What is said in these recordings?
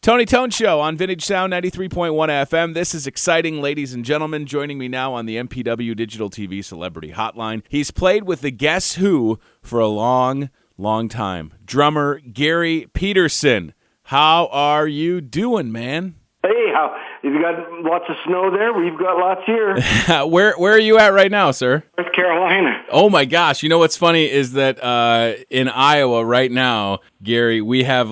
Tony Tone Show on Vintage Sound 93.1 FM. This is exciting, ladies and gentlemen. Joining me now on the MPW Digital TV Celebrity Hotline. He's played with the Guess Who for a long, long time. Drummer Garry Peterson. How are you doing, man? Hey, you've got lots of snow there? We've got lots here. Where are you at right now, sir? North Carolina. Oh my gosh! You know what's funny is that in Iowa right now, Gary, we have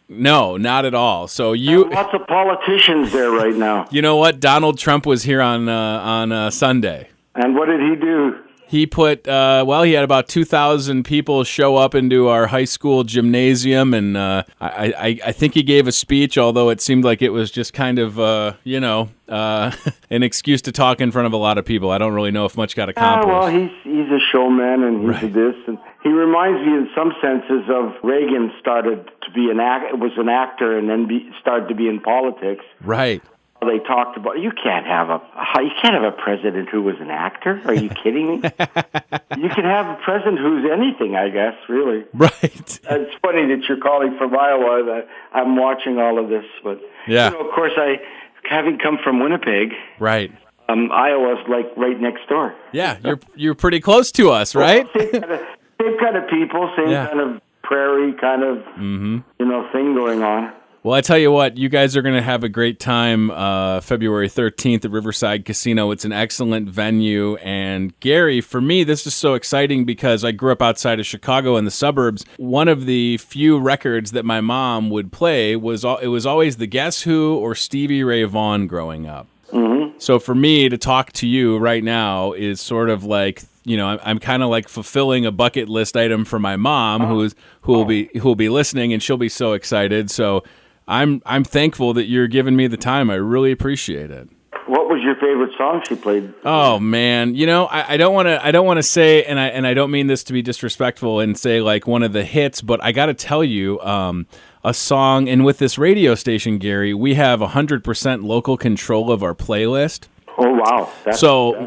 no, not at all. So lots of politicians there right now. You know what? Donald Trump was here on Sunday. And what did he do? He put, he had about 2,000 people show up into our high school gymnasium, and I think he gave a speech, although it seemed like it was just kind of, an excuse to talk in front of a lot of people. I don't really know if much got accomplished. Well, he's a showman, and he's right. this, and he reminds me in some senses of Reagan started to be an actor, and then started to be in politics. Right. They talked about you can't have a president who was an actor. Are you kidding me? You can have a president who's anything, I guess. Really, right? It's funny that you're calling from Iowa. That I'm watching all of this, but yeah, of course, having come from Winnipeg, right? Iowa's like right next door. Yeah, you're pretty close to us, right? Same kind of people, same kind of prairie kind of thing going on. Well, I tell you what, you guys are going to have a great time February 13th at Riverside Casino. It's an excellent venue. And Gary, for me, this is so exciting because I grew up outside of Chicago in the suburbs. One of the few records that my mom would play was always the Guess Who or Stevie Ray Vaughan growing up. Mm-hmm. So for me to talk to you right now is sort of like, I'm kind of like fulfilling a bucket list item for my mom who will be listening, and she'll be so excited. So I'm thankful that you're giving me the time. I really appreciate it. What was your favorite song she played? Oh man, I don't want to say, and I don't mean this to be disrespectful and say like one of the hits, but I got to tell you, a song. And with this radio station, Gary, we have 100% local control of our playlist. Oh, wow.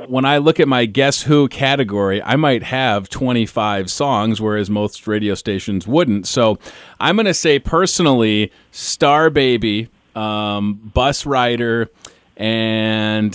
When I look at my Guess Who category, I might have 25 songs, whereas most radio stations wouldn't. So I'm going to say personally, Star Baby, Bus Rider, and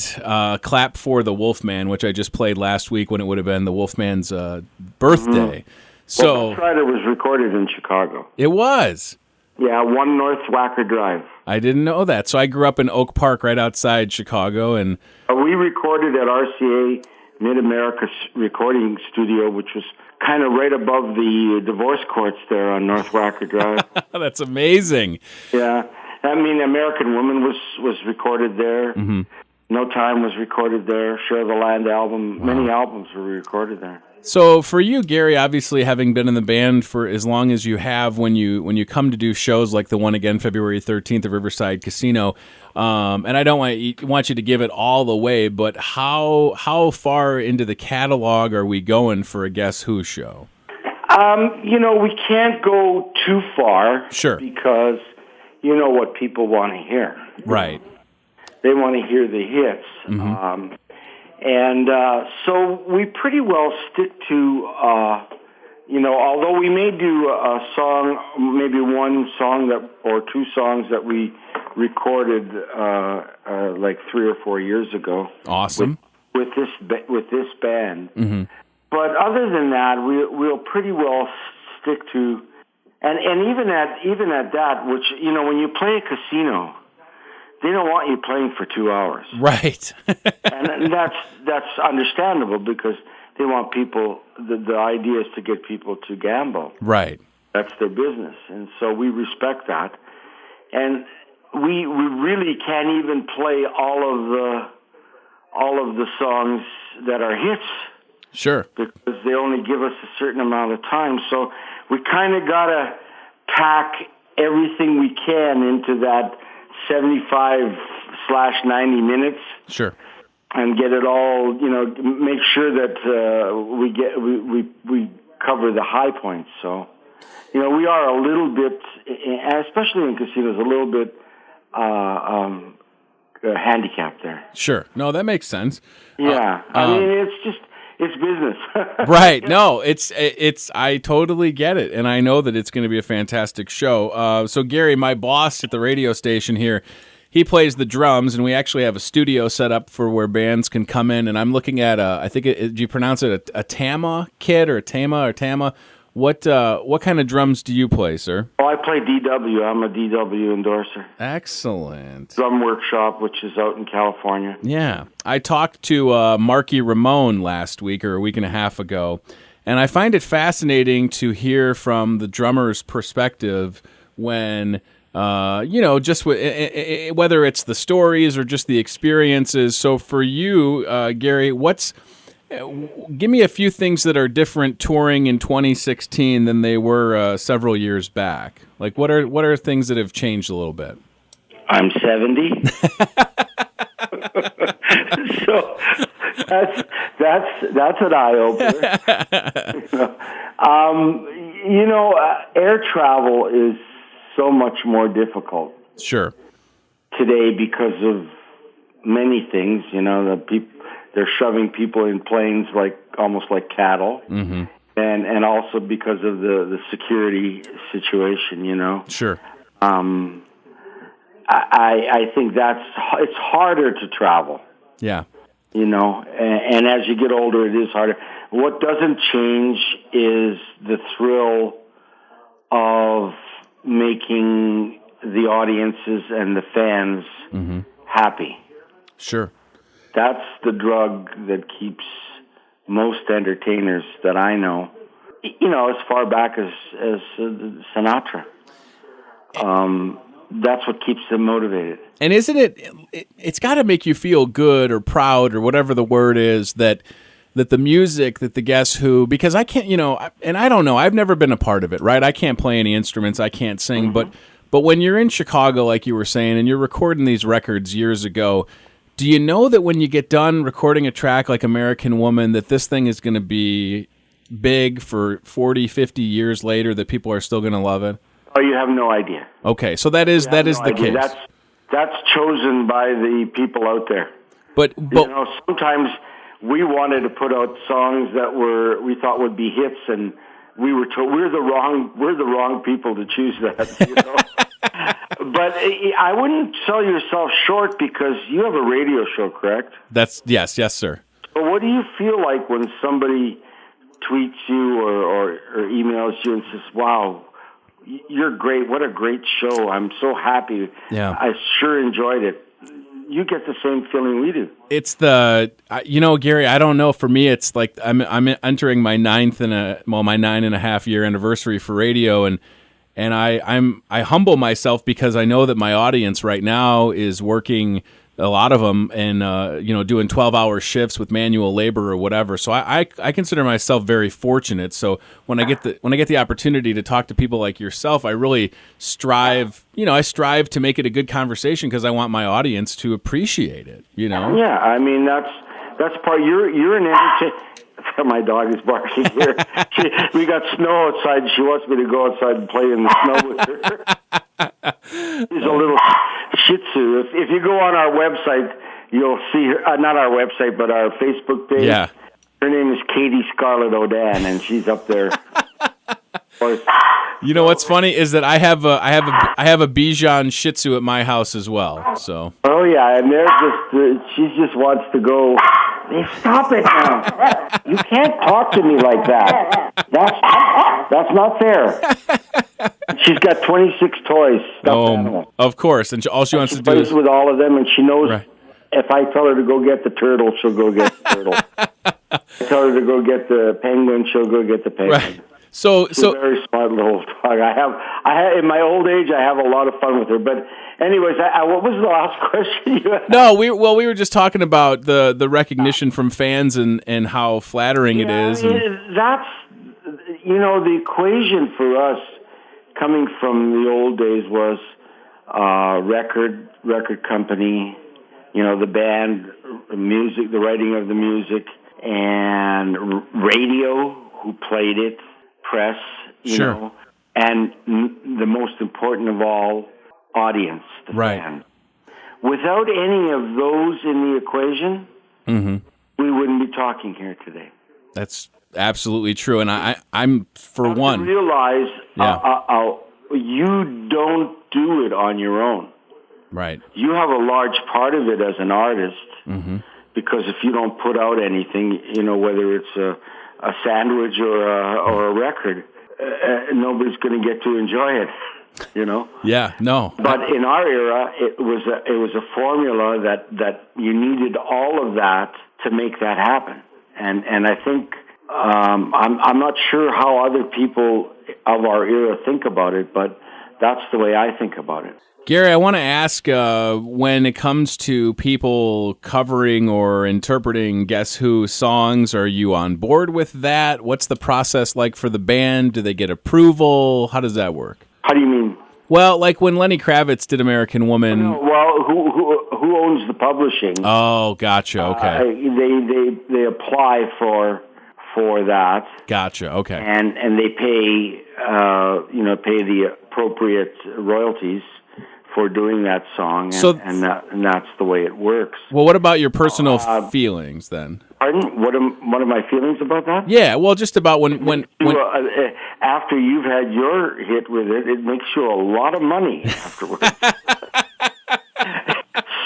Clap for the Wolfman, which I just played last week when it would have been the Wolfman's birthday. Mm-hmm. So Bus Rider was recorded in Chicago. It was. Yeah, 1 North Wacker Drive. I didn't know that. So I grew up in Oak Park right outside Chicago, and we recorded at RCA Mid-America Recording Studio, which was kind of right above the divorce courts there on North Wacker Drive. That's amazing. Yeah. I mean, American Woman was recorded there. Mm-hmm. No Time was recorded there. Share the Land album. Wow. Many albums were recorded there. So for you, Gary, obviously having been in the band for as long as you have, when you come to do shows like the one again February 13th at Riverside Casino, and I don't want you to give it all away, but how far into the catalog are we going for a Guess Who show? We can't go too far. Sure. Because you know what people want to hear. Right. They want to hear the hits. Mm-hmm. So we pretty well stick to, although we may do a song, maybe one song or two songs that we recorded like 3 or 4 years ago. Awesome. With this band. Mm-hmm. But other than that, we'll pretty well stick to, and even at that, which when you play a casino, they don't want you playing for 2 hours. Right. And that's understandable because they want people, the idea is to get people to gamble. Right. That's their business. And so we respect that. And we really can't even play all of the songs that are hits. Sure. Because they only give us a certain amount of time. So we kind of got to pack everything we can into that 75/90 minutes. Sure. And get it all, make sure that we cover the high points. So, we are a little bit, especially in casinos, a little bit handicapped there. Sure. No, that makes sense. Yeah. I mean, it's business. Right. No, it's I totally get it, and I know that it's going to be a fantastic show. So Gary, my boss at the radio station here, he plays the drums, and we actually have a studio set up for where bands can come in. And I'm looking at I think do you pronounce it a Tama kit or a Tama? What kind of drums do you play, sir? Oh, I play DW. I'm a DW endorser. Excellent. Drum Workshop, which is out in California. Yeah. I talked to Marky Ramone last week or a week and a half ago, and I find it fascinating to hear from the drummer's perspective when, just whether it's the stories or just the experiences. So for you, Gary, give me a few things that are different touring in 2016 than they were several years back. Like, what are things that have changed a little bit? I'm 70, so that's an eye opener. Air travel is so much more difficult. Sure. Today because of many things. They're shoving people in planes almost like cattle, mm-hmm. and also because of the security situation. Sure. I think it's harder to travel. Yeah. And as you get older, it is harder. What doesn't change is the thrill of making the audiences and the fans mm-hmm. happy. Sure. That's the drug that keeps most entertainers that I know, as far back as Sinatra. That's what keeps them motivated. And isn't it's got to make you feel good or proud or whatever the word is that the music that the Guess Who, because I can't, and I don't know, I've never been a part of it, right? I can't play any instruments, I can't sing, mm-hmm. but when you're in Chicago, like you were saying, and you're recording these records years ago, do you know that when you get done recording a track like American Woman, that this thing is going to be big for 40, 50 years later, that people are still going to love it? Oh, you have no idea. Okay, so that is the case. That's chosen by the people out there. But sometimes we wanted to put out songs that we thought would be hits, and we were told we're the wrong people to choose that. But I wouldn't sell yourself short because you have a radio show, correct? Yes, sir. So what do you feel like when somebody tweets you or emails you and says, "Wow, you're great. What a great show. I'm so happy. Yeah. I sure enjoyed it." You get the same feeling we do. It's Gary, I don't know. For me, it's like I'm entering my 9.5 year anniversary for radio, and I humble myself because I know that my audience right now is working, a lot of them, and doing 12-hour shifts with manual labor or whatever. So I consider myself very fortunate. So when I get the opportunity to talk to people like yourself, I really strive to make it a good conversation because I want my audience to appreciate it. Yeah, I mean that's part. You're an entertainer. My dog is barking here. We got snow outside. She wants me to go outside and play in the snow with her. She's a little Shih Tzu. If you go on our website, you'll see her. Not our website, but our Facebook page. Yeah. Her name is Katie Scarlett O'Dan, and she's up there. What's funny is that I have a Bichon Shih Tzu at my house as well. So. Oh yeah, and she just wants to go. Hey, stop it now! You can't talk to me like that. That's not fair. She's got 26 toys. Of course, and all she wants to do is is with all of them, and she knows. Right. If I tell her to go get the turtle, she'll go get the turtle. If I tell her to go get the penguin, she'll go get the penguin. Right. So She's a very smart little dog. I have in my old age, I have a lot of fun with her. But anyways, what was the last question you had? No, we were just talking about the recognition from fans and how flattering it is. That's the equation for us coming from the old days was record company, the band, music, the writing of the music, and radio, who played it, press, Sure. and the most important of all, audience, the right. fan. Without any of those in the equation, mm-hmm. we wouldn't be talking here today. That's absolutely true. And I'm for You have one. to realize Yeah. you don't do it on your own. Right. You have a large part of it as an artist, because if you don't put out anything, whether it's a sandwich or a record, nobody's going to get to enjoy it. Yeah. No. But in our era, it was a formula that you needed all of that to make that happen. And I think I'm not sure how other people of our era think about it, but that's the way I think about it. Garry, I want to ask, when it comes to people covering or interpreting Guess Who songs, are you on board with that? What's the process like for the band? Do they get approval? How does that work? How do you mean? Well, like when Lenny Kravitz did American Woman. No, well, who owns the publishing? Oh, gotcha. Okay. They apply for that. Gotcha. Okay. And they pay pay the appropriate royalties for doing that song, and that's the way it works. Well, what about your personal feelings then? Pardon? What are my feelings about that? Yeah, well, just about when after you've had your hit with it, it makes you a lot of money afterwards.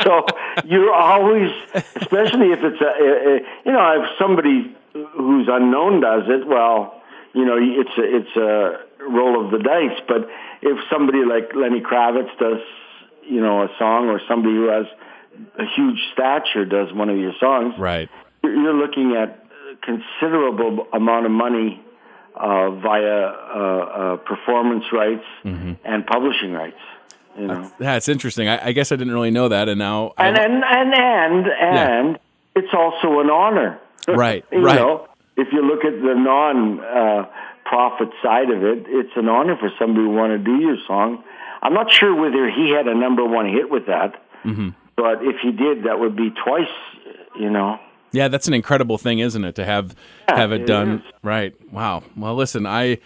So you're always, especially if it's if somebody who's unknown does it, well, it's a roll of the dice. But if somebody like Lenny Kravitz does, a song, or somebody who has a huge stature does one of your songs, right, you're looking at considerable amount of money via performance rights and publishing rights. That's interesting. I guess I didn't really know that, and now and it's also an honor, right? Right. If you look at the non-profit side of it, it's an honor for somebody to want to do your song. I'm not sure whether he had a number one hit with that, but if he did, that would be twice. Yeah, that's an incredible thing, isn't it, to have it done? Is. Right. Wow. Well, listen, I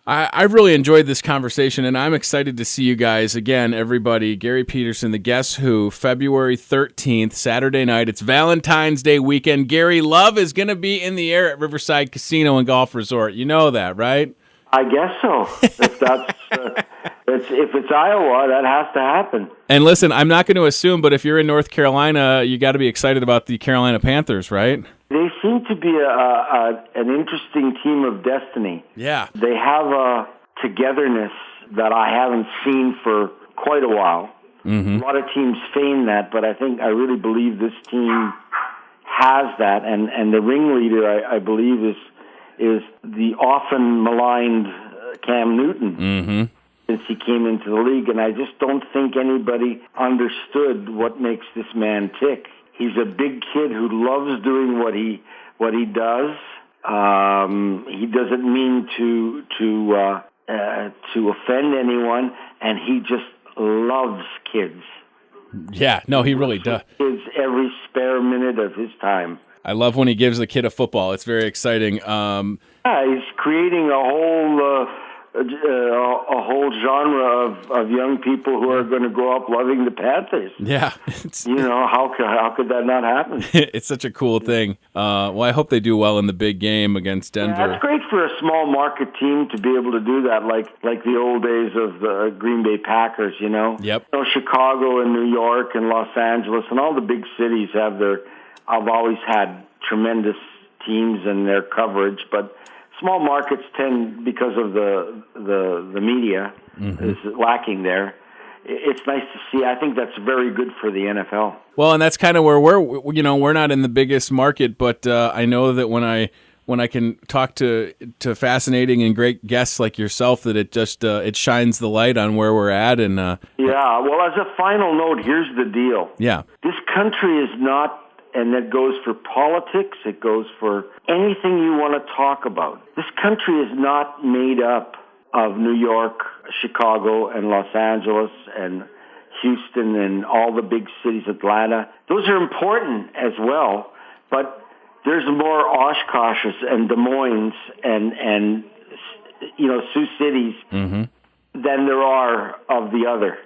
really enjoyed this conversation, and I'm excited to see you guys again, everybody. Garry Peterson, the Guess Who, February 13th, Saturday night. It's Valentine's Day weekend. Garry, love is going to be in the air at Riverside Casino and Golf Resort. You know that, right? I guess so. If that's if it's Iowa, that has to happen. And listen, I'm not going to assume, but if you're in North Carolina, you got to be excited about the Carolina Panthers, right? They seem to be an interesting team of destiny. Yeah. They have a togetherness that I haven't seen for quite a while. A lot of teams feign that, but I really believe this team has that, and the ringleader, I believe, is the often maligned Cam Newton since he came into the league, and I just don't think anybody understood what makes this man tick. He's a big kid who loves doing what he does. He doesn't mean to offend anyone, and he just loves kids. Yeah, no, he really does. Kids every spare minute of his time. I love when he gives the kid a football. It's very exciting. He's creating a whole genre of young people who are going to grow up loving the Panthers. Yeah. How could that not happen? It's such a cool thing. Well, I hope they do well in the big game against Denver. Yeah, it's great for a small market team to be able to do that, like the old days of the Green Bay Packers, Yep. Chicago and New York and Los Angeles and all the big cities I've always had tremendous teams and their coverage, but small markets tend, because of the media is lacking there. It's nice to see. I think that's very good for the NFL. Well, and that's kind of where we're not in the biggest market, but I know that when I can talk to fascinating and great guests like yourself, that it just it shines the light on where we're at. And yeah. Well, as a final note, here's the deal. Yeah. This country is not. And that goes for politics. It goes for anything you want to talk about. This country is not made up of New York, Chicago, and Los Angeles, and Houston, and all the big cities, Atlanta. Those are important as well, but there's more Oshkoshes and Des Moines and Sioux cities than there are of the other.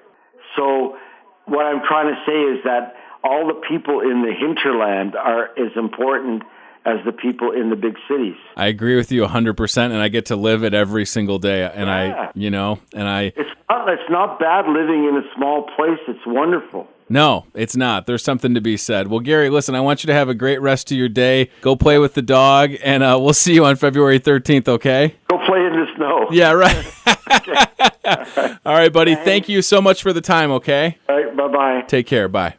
So what I'm trying to say is that all the people in the hinterland are as important as the people in the big cities. I agree with you 100%, and I get to live it every single day. And Yeah. It's not bad living in a small place. It's wonderful. No, it's not. There's something to be said. Well, Garry, listen, I want you to have a great rest of your day. Go play with the dog, and we'll see you on February 13th, okay? Go play in the snow. Yeah, right. All right, buddy. Thank you so much for the time, okay? All right, bye-bye. Take care. Bye.